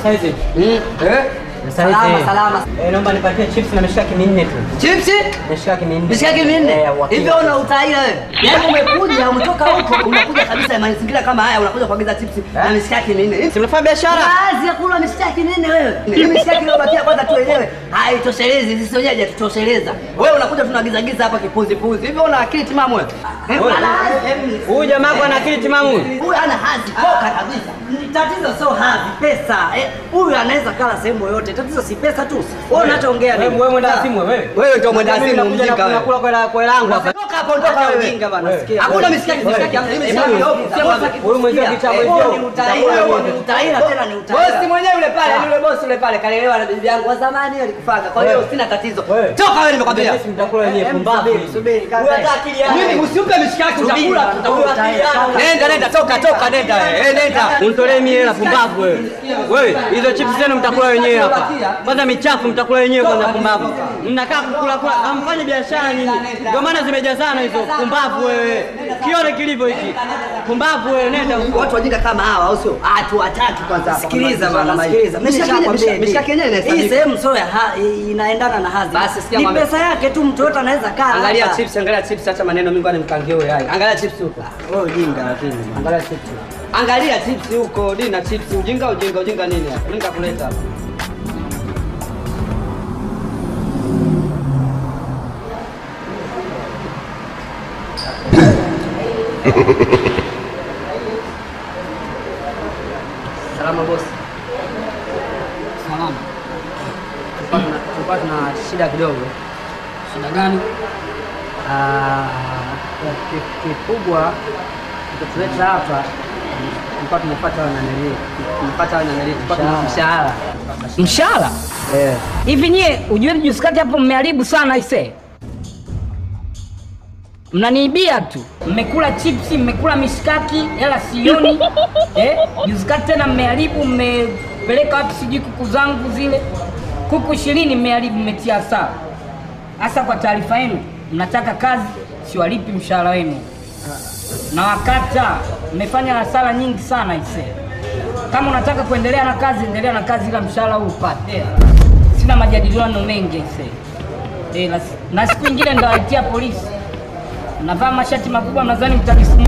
Saizi. Salama. Naomba nipatie chips na mishikaki minne tu. Chips? Mishikaki minne. Mishikaki minne. Hivi una utaila wewe? Yaani umekuja umetoka huko unakuja kabisa mazingira kama haya unakuja kuagiza chips na mishikaki minne. Si unafanya biashara? Kazi ya kula mishikaki minne wewe. Hii mishikaki leo bakia kwanza tu wenyewe. Haitoshelezi, sisi wenyewe hajatutosheleza. Wewe unakuja tunaagiza hapa kipuzi. Hivi una akili timamu wewe? Huyu jamaa ana akili timamu. Huyu ana hazi koka kabisa. Tatizo sio hazi, pesa. Huyu anaweza kala sehemu yoyote. Tatizo si pesa tu. Wewe unachoongea nini? Wewe mwenda simu wewe. Wewe ndio mwenda simu mjinga wewe. Unakula kwa langu hapa. Toka hapo ondoka wewe. Mjinga bana sikia. Hakuna mishikaki hamna. Hii mishikaki yote. Wewe mwenzako chako hiyo. Utaila tena ni utaila. Bosi mwenyewe yule pale, yule bosi yule pale kalelewa na bibi yangu wa zamani alikufaga. Kwa hiyo sina tatizo. Toka wewe nimekwambia. Sisi mtakula wenyewe pumbavu. Subiri kaza. Wewe hata akili yako. Mimi usiupe mishikaki utakula akili yako. Nenda toka nenda wewe. Nenda. Unitolee mimi hela pumbavu wewe. Wewe hizo chips zenu mtakula wenyewe hapa. Kwanza michafu mtakula wenyewe kwanza pumbavu. Mnakaa kukula amfanye biashara nyinyi. Ndio maana zimejazana hizo pumbavu wewe. Kione kilivyo hiki. Pumbavu wewe nenda huko. Watu wajinga kama hawa au sio? Tuwataki kwanza hapa. Sikiliza bwana, sikiliza. Mishikaki yenyewe inahesabika. Hii sehemu sio inaendana na hadhi. Basi sikia mama. Ni pesa yake tu mtu yote anaweza kaa. Angalia chips acha maneno mimi kwani mkangie wewe hai. Angalia chips huko. Wewe ujinga lakini. Angalia chips. Angalia chips huko, dini na chips. Ujinga nini hapa? Mimi nitakuleta hapa. Salama boss. Salama. Tulikuwa tuna shida kidogo. Shida gani? Kikubwa tuleta hapa tulikuwa tumepata mshahara. Mshahara? Hivi nyie ujue juzi kati hapo mmeharibu sana ise. Mnaniibia tu. Mmekula chipsi, mmekula mishikaki, hela sioni. Juzi kati tena mmeharibu, mmepeleka wapi sijui kuku zangu zile. Kuku 20 mmeharibu, mmetia hasara. Hasa kwa taarifa yenu, mnataka kazi, siwalipi mshahara wenu. Na wakata, mmefanya hasara nyingi sana ise. Kama unataka kuendelea na kazi, endelea na kazi ila mshahara huu upate. Sina majadiliano mengi ise. Na siku nyingine ndo waitia polisi. Navaa mashati makubwa nadhani mtanisumbua.